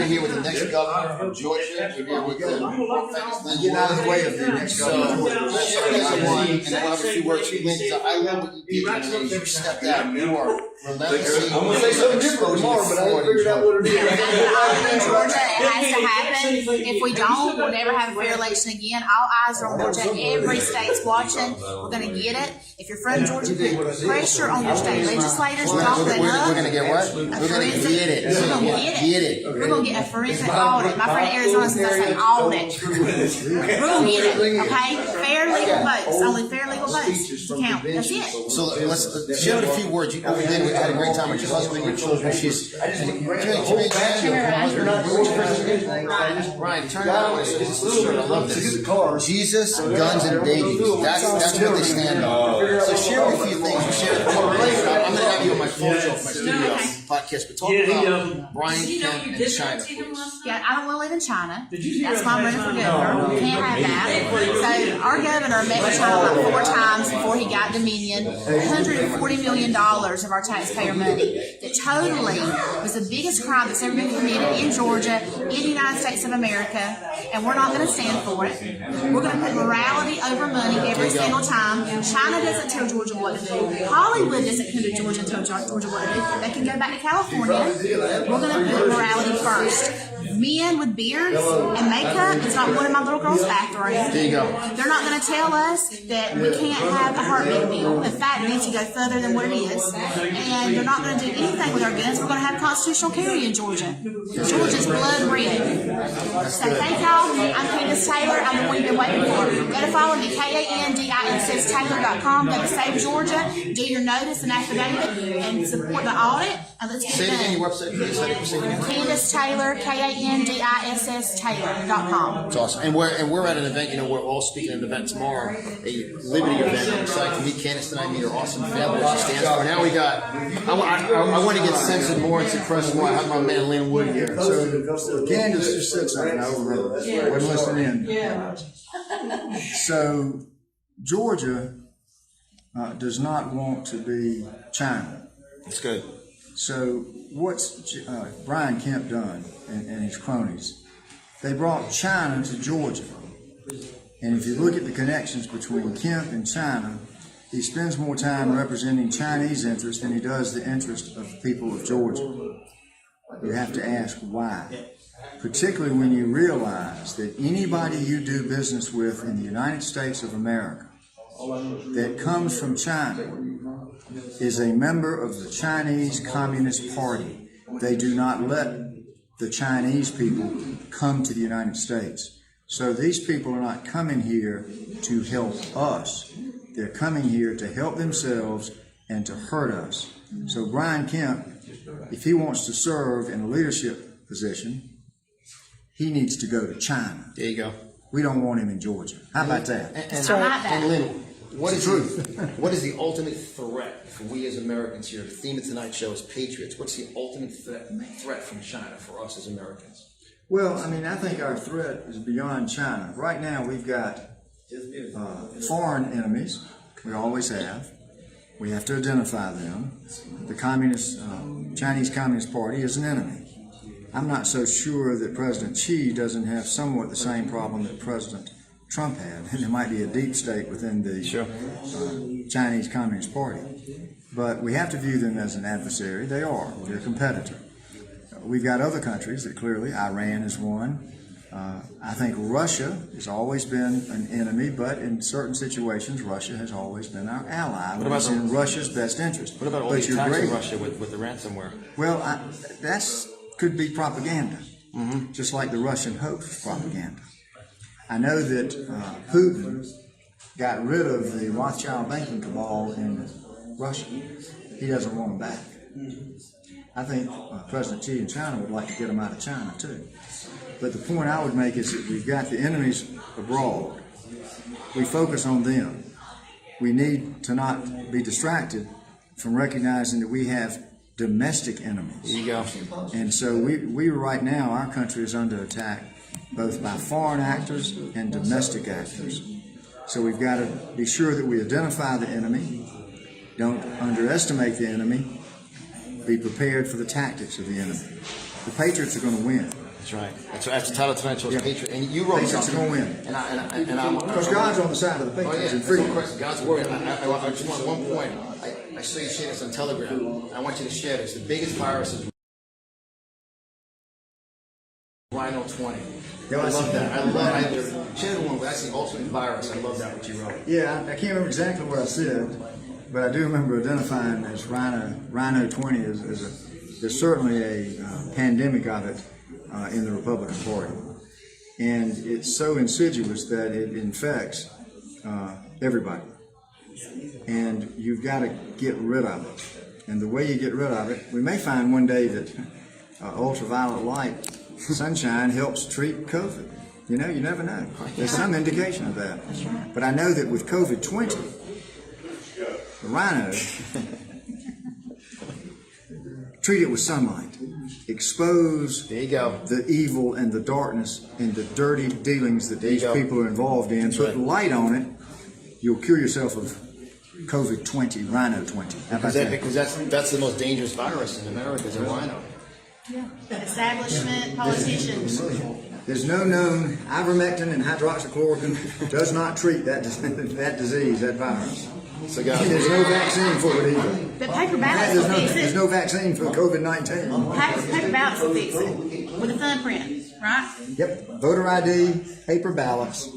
we're here with the next governor from Georgia. We're here with the get out of the way of the next governor. And we'll have a few words for you. I love what you did. You stepped out. You are relentlessly. I'm going to say something different tomorrow, but I haven't figured out what it is. In Georgia, it has to happen. If we don't, we'll never have a fair election again. All eyes are on Georgia. Every state's watching. We're going to get it. If you're from Georgia, put pressure on your state legislators. We're going to get what? We're going to get it. We're going to get it. We're going to get a forensic audit. My friend in Arizona says I say audit. We're going to get it. Okay? Fair legal votes. Only fair legal votes count. That's it. So let's share with a few words. You had a great time with your husband, your children. She's Ryan, turn around. I love this. Jesus, guns, and babies. That's what they stand on. So share a few things. I'm going to have you on my phone show for my studio podcast, but talk about Brian Kemp and China. Yeah, I don't want to live in China. That's why I'm running for governor. Can't have that. So our governor met with China like 4 times before he got dominion. $140 million of our taxpayer money. That totally was the biggest crime that's ever been committed in Georgia, in the United States of America, and we're not going to stand for it. We're going to put morality over money every single time. China doesn't tell Georgia what to do. Hollywood doesn't come to Georgia and tell Georgia what to do. They can go back to California. We're going to put morality first. Men with beards and makeup is not one of my little girls' bathrooms. There you go. They're not going to tell us that we can't have a heartbeat bill. In fact, it needs to go further than what it is. And they're not going to do anything with our guns. We're going to have constitutional carry in Georgia. Georgia's blood red. So thank y'all. I'm Kandiss Taylor. I'm the one you've been waiting for. Go to follow me, KANDISSTaylor.com. Go to Save Georgia. Do your notice and affidavit and support the audit. And let's get it done. Say it again, your website. Kandiss Taylor, KANDISS Taylor.com. It's awesome. And we're at an event, we're all speaking at an event tomorrow, a Liberty event. I'm excited to meet Kandiss tonight, meet her awesome family, what she stands for. Now we got, I want to get censored more and suppressed more. I have my man Lynn Wood here. So Kandiss just said something over her. We're listening in. So Georgia does not want to be China. That's good. So what's Brian Kemp done and his cronies? They brought China to Georgia. And if you look at the connections between Kemp and China, he spends more time representing Chinese interests than he does the interest of the people of Georgia. You have to ask why. Particularly when you realize that anybody you do business with in the United States of America that comes from China is a member of the Chinese Communist Party. They do not let the Chinese people come to the United States. So these people are not coming here to help us. They're coming here to help themselves and to hurt us. So Brian Kemp, if he wants to serve in a leadership position, he needs to go to China. There you go. We don't want him in Georgia. How about that? And Lynn, what is the ultimate threat for we as Americans here? The theme of tonight's show is patriots. What's the ultimate threat from China for us as Americans? Well, I think our threat is beyond China. Right now, we've got foreign enemies. We always have. We have to identify them. The Chinese Communist Party is an enemy. I'm not so sure that President Xi doesn't have somewhat the same problem that President Trump had. And there might be a deep state within the Chinese Communist Party. But we have to view them as an adversary. They are. They're a competitor. We've got other countries that clearly, Iran is one. I think Russia has always been an enemy, but in certain situations, Russia has always been our ally. What about in Russia's best interest? What about all the attacks in Russia with the ransomware? Well, that could be propaganda, just like the Russian hoax was propaganda. I know that Putin got rid of the Rothschild banking cabal in Russia. He doesn't want them back. I think President Xi in China would like to get them out of China too. But the point I would make is that we've got the enemies abroad. We focus on them. We need to not be distracted from recognizing that we have domestic enemies. There you go. And so we right now, our country is under attack both by foreign actors and domestic actors. So we've got to be sure that we identify the enemy, don't underestimate the enemy, be prepared for the tactics of the enemy. The patriots are going to win. That's right. That's the title tonight. So it's Patriot. And you wrote Patriots are something. going to win. And I'm Because God's on the side of the Oh Patriots. yeah, and freedom. God's word. I just want one point. I saw you share this on Telegram. I want you to share this. The biggest virus is Rhino 20. Yeah, I love that. I share the one, but that's the ultimate virus. I love that what you wrote. Yeah, I can't remember exactly what I said, but I do remember identifying as Rhino 20 there's certainly a pandemic of it in the Republican Party. And it's so insidious that it infects everybody. And you've got to get rid of it. And the way you get rid of it, we may find one day that ultraviolet light, sunshine helps treat COVID. You know, you never know. There's some indication of that. But I know that with COVID-20, the rhino, treat it with sunlight. Expose There you go. the evil and the darkness and the dirty dealings that these people are involved in. That's Put right. light on it, you'll cure yourself of COVID-20, Rhino 20. How about that? Because that's the most dangerous virus in America is a rhino. Yeah. Establishment, politicians. There's no known ivermectin and hydroxychloroquine does not treat that disease, that virus. So guys, There's no vaccine for it either. But paper ballots will fix There's it. no vaccine for COVID-19. Paper ballots will fix it with a thumbprint, right? Yep, voter ID, paper ballots,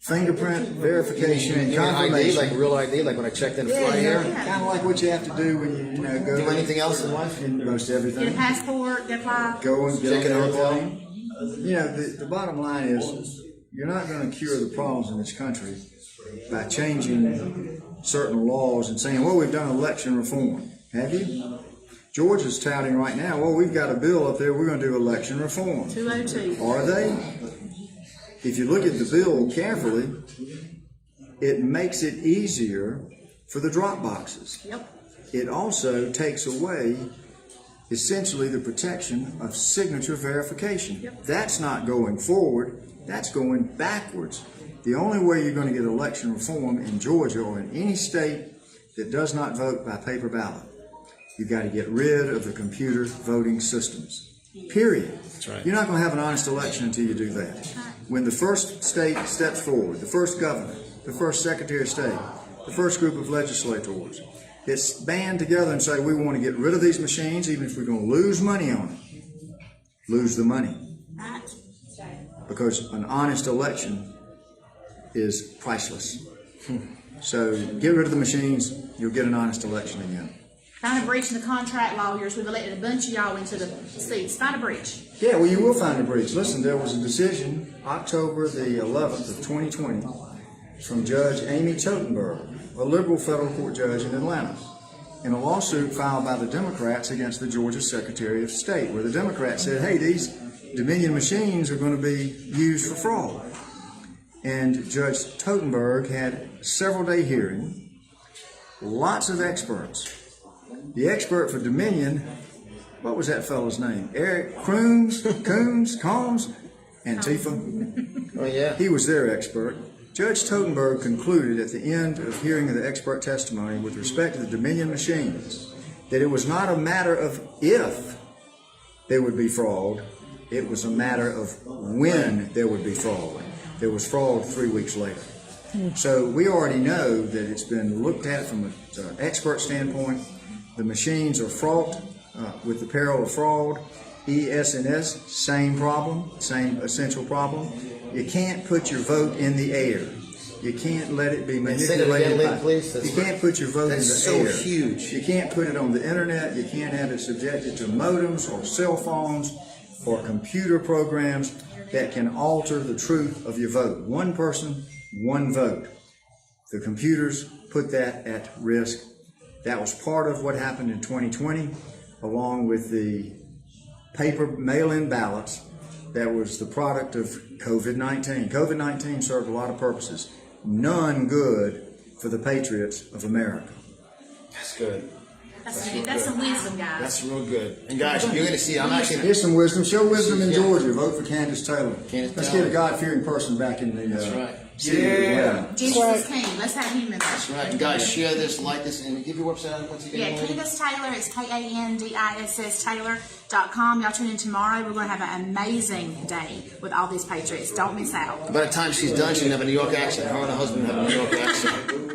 fingerprint verification and ID, confirmation. like real ID, like when I checked in to fly here. Kind of like what you have to do when you go Do anything else in life? most Get a everything. passport, get a fly. Go and get Check on in the a hotel. airplane. You know, the bottom line is you're not going to cure the problems in this country by changing certain laws and saying, well, we've done election reform. Have you? Georgia's touting right now, well, we've got a bill up there, we're going to do election reform. 202. Are they? If you look at the bill carefully, it makes it easier for the drop boxes. Yep. It also takes away essentially the protection of signature verification. Yep. That's not going forward, that's going backwards. The only way you're going to get election reform in Georgia or in any state that does not vote by paper ballot, you've got to get rid of the computer voting systems. Period. That's right. You're not going to have an honest election until you do that. When the first state steps forward, the first governor, the first secretary of state, the first group of legislators, it's band together and say, we want to get rid of these machines, even if we're going to lose money on it. Lose the money. Right. Because an honest election is priceless. So get rid of the machines, you'll get an honest election again. Find a breach in the contract lawyers. We've elected a bunch of y'all into the seats. Find a breach. Yeah, well, you will find a breach. Listen, there was a decision October the 11th of 2020 from Judge Amy Totenberg, a liberal federal court judge in Atlanta, in a lawsuit filed by the Democrats against the Georgia Secretary of State, where the Democrats said, hey, these Dominion machines are going to be used for fraud. And Judge Totenberg had a several-day hearing, lots of experts. The expert for Dominion, what was that fellow's name? Eric Coons, Antifa. Oh yeah. He was their expert. Judge Totenberg concluded at the end of hearing of the expert testimony with respect to the Dominion machines that it was not a matter of if there would be fraud, it was a matter of when there would be fraud. There was fraud 3 weeks later. So we already know that it's been looked at from an expert standpoint. The machines are fraught with the peril of fraud. ES&S, same problem, same essential problem. You can't put your vote in the air. You can't let it be manipulated. You can't put your vote in the air. That's so huge. You can't put it on the internet. You can't have it subjected to modems or cell phones or computer programs that can alter the truth of your vote. One person, one vote. The computers put that at risk. That was part of what happened in 2020, along with the paper mail-in ballots. That was the product of COVID-19. COVID-19 served a lot of purposes. None good for the patriots of America. That's good. That's some wisdom, guys. That's real good. And guys, you're gonna see. I'm actually. Here's some wisdom. Show wisdom in Georgia. Vote for Kandiss Taylor. Kandiss Let's Taylor. get a God-fearing person back in the That's right. city. Yeah. Jesus is King. Let's have him in there. That's right. And guys, share this, like this, and give your website out once again. Yeah, Kandiss Taylor. It's Kandiss Taylor.com. Y'all tune in tomorrow. We're going to have an amazing day with all these patriots. Don't miss out. By the time she's done, she'll have a New York accent. Her and her husband have a New York accent.